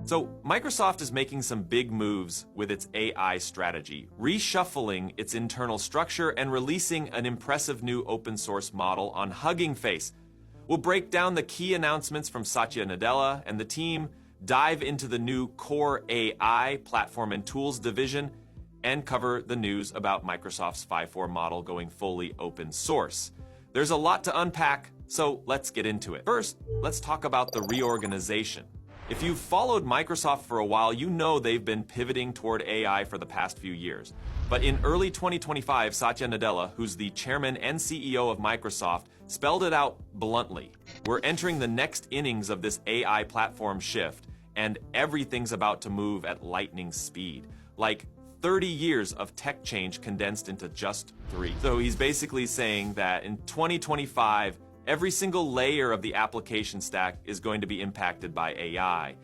So, Microsoft is making some big moves with its AI strategy, reshuffling its internal structure and releasing an impressive new open source model on Hugging Face. We'll break down the key announcements from Satya Nadella and the team, dive into the new Core AI platform and tools division, and cover the news about Microsoft's phi4 model going fully open source. There's a lot to unpack, so let's get into it. First, let's talk about the reorganization. If you've followed Microsoft for a while, you know they've been pivoting toward AI for the past few years. But in early 2025, Satya Nadella, who's the chairman and CEO of Microsoft, spelled it out bluntly. We're entering the next innings of this AI platform shift, and everything's about to move at lightning speed. Like 30 years of tech change condensed into just 3. So he's basically saying that in 2025, every single layer of the application stack is going to be impacted by AI.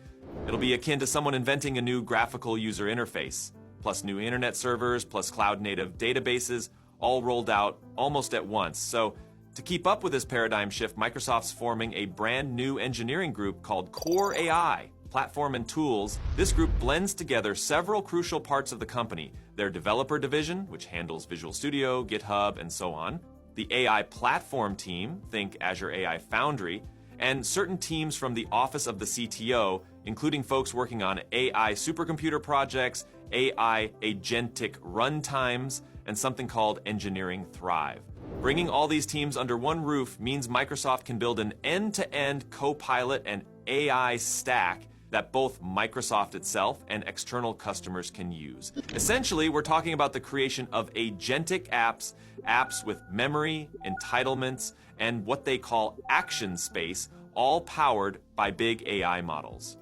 It'll be akin to someone inventing a new graphical user interface, plus new internet servers, plus cloud-native databases, all rolled out almost at once. So to keep up with this paradigm shift, Microsoft's forming a brand new engineering group called Core AI, Platform and Tools. This group blends together several crucial parts of the company: their developer division, which handles Visual Studio, GitHub, and so on, the AI platform team, think Azure AI Foundry, and certain teams from the Office of the CTO, including folks working on AI supercomputer projects, AI agentic runtimes, and something called Engineering Thrive. Bringing all these teams under one roof means Microsoft can build an end-to-end Copilot and AI stack that both Microsoft itself and external customers can use. Essentially, we're talking about the creation of agentic apps with memory, entitlements, and what they call action space, all powered by big AI models.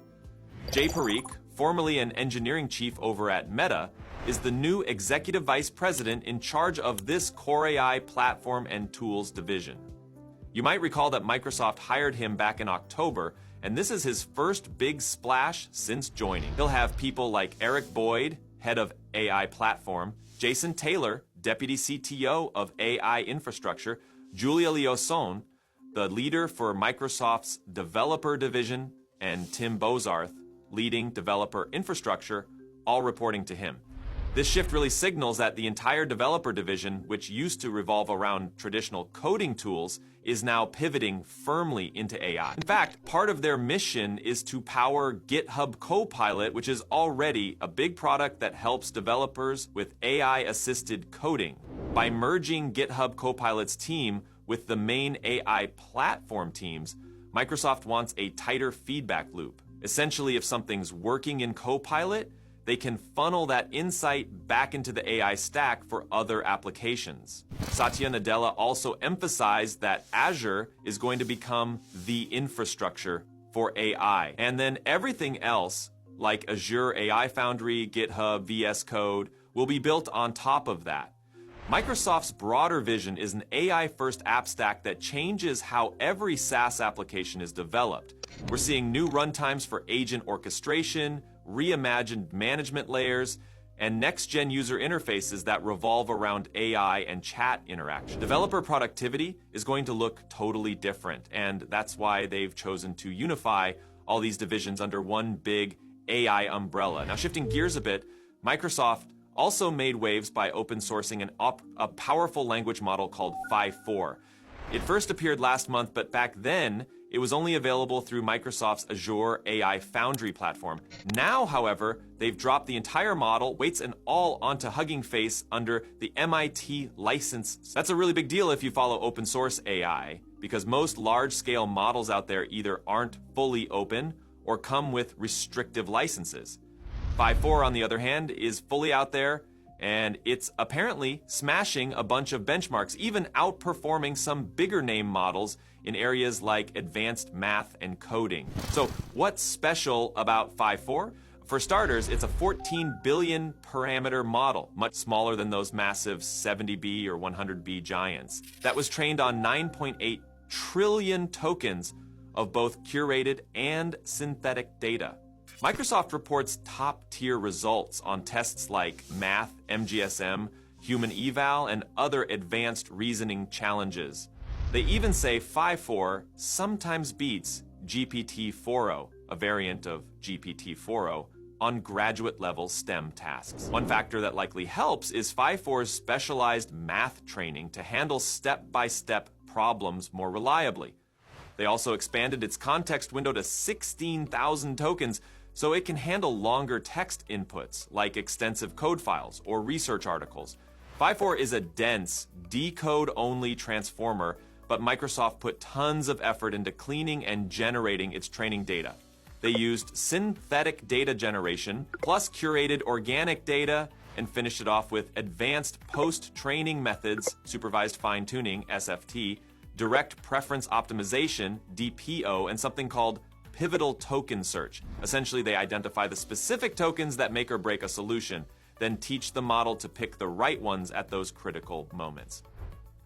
Jay Parikh, formerly an engineering chief over at Meta, is the new executive vice president in charge of this Core AI platform and tools division. You might recall that Microsoft hired him back in October, and this is his first big splash since joining. He'll have people like Eric Boyd, head of AI platform, Jason Taylor, deputy CTO of AI infrastructure, Julia Liosson, the leader for Microsoft's developer division, and Tim Bozarth, leading developer infrastructure, all reporting to him. This shift really signals that the entire developer division, which used to revolve around traditional coding tools, is now pivoting firmly into AI. In fact, part of their mission is to power GitHub Copilot, which is already a big product that helps developers with AI-assisted coding. By merging GitHub Copilot's team with the main AI platform teams, Microsoft wants a tighter feedback loop. Essentially, if something's working in Copilot, they can funnel that insight back into the AI stack for other applications. Satya Nadella also emphasized that Azure is going to become the infrastructure for AI. And then everything else, like Azure AI Foundry, GitHub, VS Code, will be built on top of that. Microsoft's broader vision is an AI-first app stack that changes how every SaaS application is developed. We're seeing new runtimes for agent orchestration, reimagined management layers, and next-gen user interfaces that revolve around AI and chat interaction. Developer productivity is going to look totally different, and that's why they've chosen to unify all these divisions under one big AI umbrella. Now, shifting gears a bit, Microsoft also made waves by open sourcing a powerful language model called phi4. It first appeared last month, but back then, it was only available through Microsoft's Azure AI Foundry platform. Now, however, they've dropped the entire model, weights and all, onto Hugging Face under the MIT license. That's a really big deal if you follow open source AI, because most large-scale models out there either aren't fully open or come with restrictive licenses. phi4, on the other hand, is fully out there, and it's apparently smashing a bunch of benchmarks, even outperforming some bigger name models in areas like advanced math and coding. So what's special about phi4? For starters, it's a 14 billion parameter model, much smaller than those massive 70B or 100B giants, that was trained on 9.8 trillion tokens of both curated and synthetic data. Microsoft reports top-tier results on tests like math, MGSM, human eval, and other advanced reasoning challenges. They even say phi4 sometimes beats GPT-4o, a variant of GPT-4o, on graduate-level STEM tasks. One factor that likely helps is phi4's specialized math training to handle step-by-step problems more reliably. They also expanded its context window to 16,000 tokens, so it can handle longer text inputs, like extensive code files or research articles. Phi4 is a dense, decode-only transformer, but Microsoft put tons of effort into cleaning and generating its training data. They used synthetic data generation, plus curated organic data, and finished it off with advanced post-training methods, supervised fine-tuning, SFT, direct preference optimization, DPO, and something called pivotal token search. Essentially, they identify the specific tokens that make or break a solution, then teach the model to pick the right ones at those critical moments.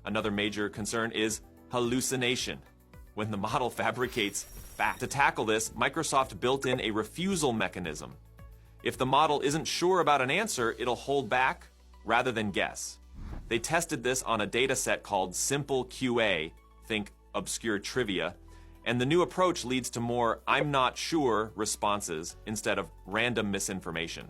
Another major concern is hallucination, when the model fabricates fact. To tackle this, Microsoft built in a refusal mechanism. If the model isn't sure about an answer, it'll hold back rather than guess. They tested this on a data set called Simple QA, think obscure trivia, and the new approach leads to more "I'm not sure" responses instead of random misinformation.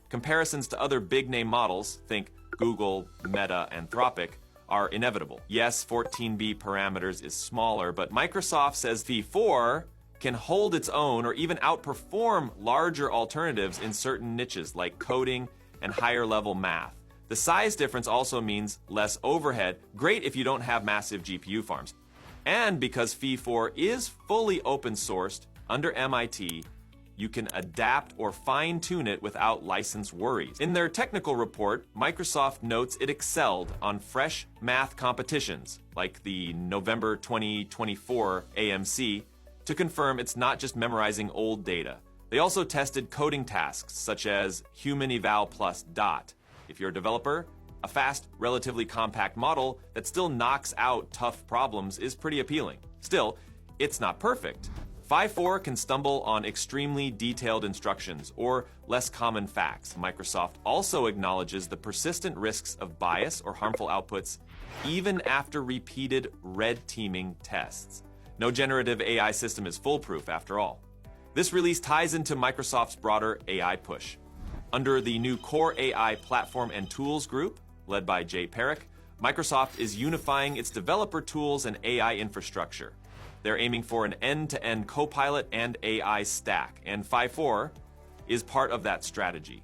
Comparisons to other big-name models, think Google, Meta, Anthropic, are inevitable. Yes, 14B parameters is smaller, but Microsoft says phi4 can hold its own or even outperform larger alternatives in certain niches like coding and higher-level math. The size difference also means less overhead, great if you don't have massive GPU farms. And because phi4 is fully open-sourced under MIT, you can adapt or fine-tune it without license worries. In their technical report, Microsoft notes it excelled on fresh math competitions, like the November 2024 AMC, to confirm it's not just memorizing old data. They also tested coding tasks, such as human eval plus dot. If you're a developer, a fast, relatively compact model that still knocks out tough problems is pretty appealing. Still, it's not perfect. Phi4 can stumble on extremely detailed instructions or less common facts. Microsoft also acknowledges the persistent risks of bias or harmful outputs even after repeated red teaming tests. No generative AI system is foolproof after all. This release ties into Microsoft's broader AI push. Under the new Core AI Platform and Tools group, led by Jay Parikh, Microsoft is unifying its developer tools and AI infrastructure. They're aiming for an end-to-end Copilot and AI stack, and phi4 is part of that strategy.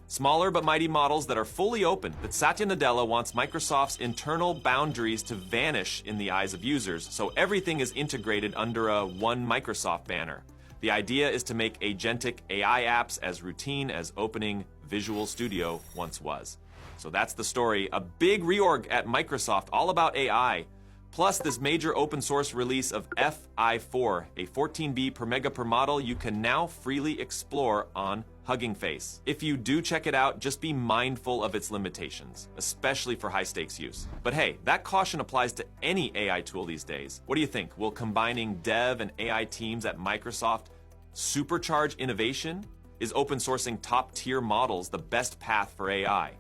Smaller but mighty models that are fully open, but Satya Nadella wants Microsoft's internal boundaries to vanish in the eyes of users, so everything is integrated under a One Microsoft banner. The idea is to make agentic AI apps as routine as opening Visual Studio once was. So that's the story, a big reorg at Microsoft all about AI. Plus, this major open source release of phi4, a 14B per mega per model you can now freely explore on Hugging Face. If you do check it out, just be mindful of its limitations, especially for high-stakes use. But hey, that caution applies to any AI tool these days. What do you think? Will combining dev and AI teams at Microsoft supercharge innovation? Is open sourcing top-tier models the best path for AI?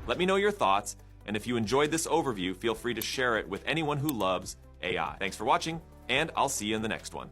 Let me know your thoughts. And if you enjoyed this overview, feel free to share it with anyone who loves AI. Thanks for watching, and I'll see you in the next one.